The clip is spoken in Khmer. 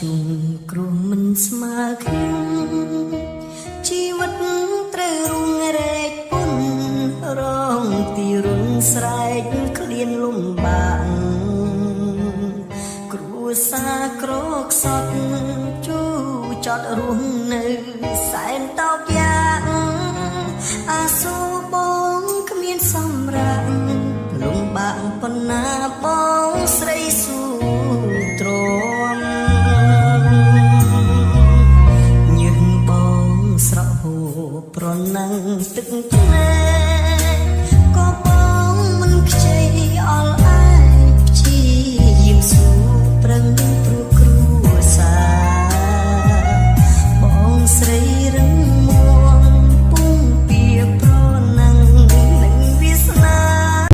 ជួនគ្រោះមិនស្មើខ្ញុំជីវិតត្រូវរុងរែកពុនរងទីរុងស្រែកក្លៀនលំបាកគ្រួសារក្រកសត់ជូចត់រស់នៅសែនតោកយ៉ាងអាសូរបងគ្មានសម្រាប់លំបាកប៉ុណ្ណាបងស្រីសួ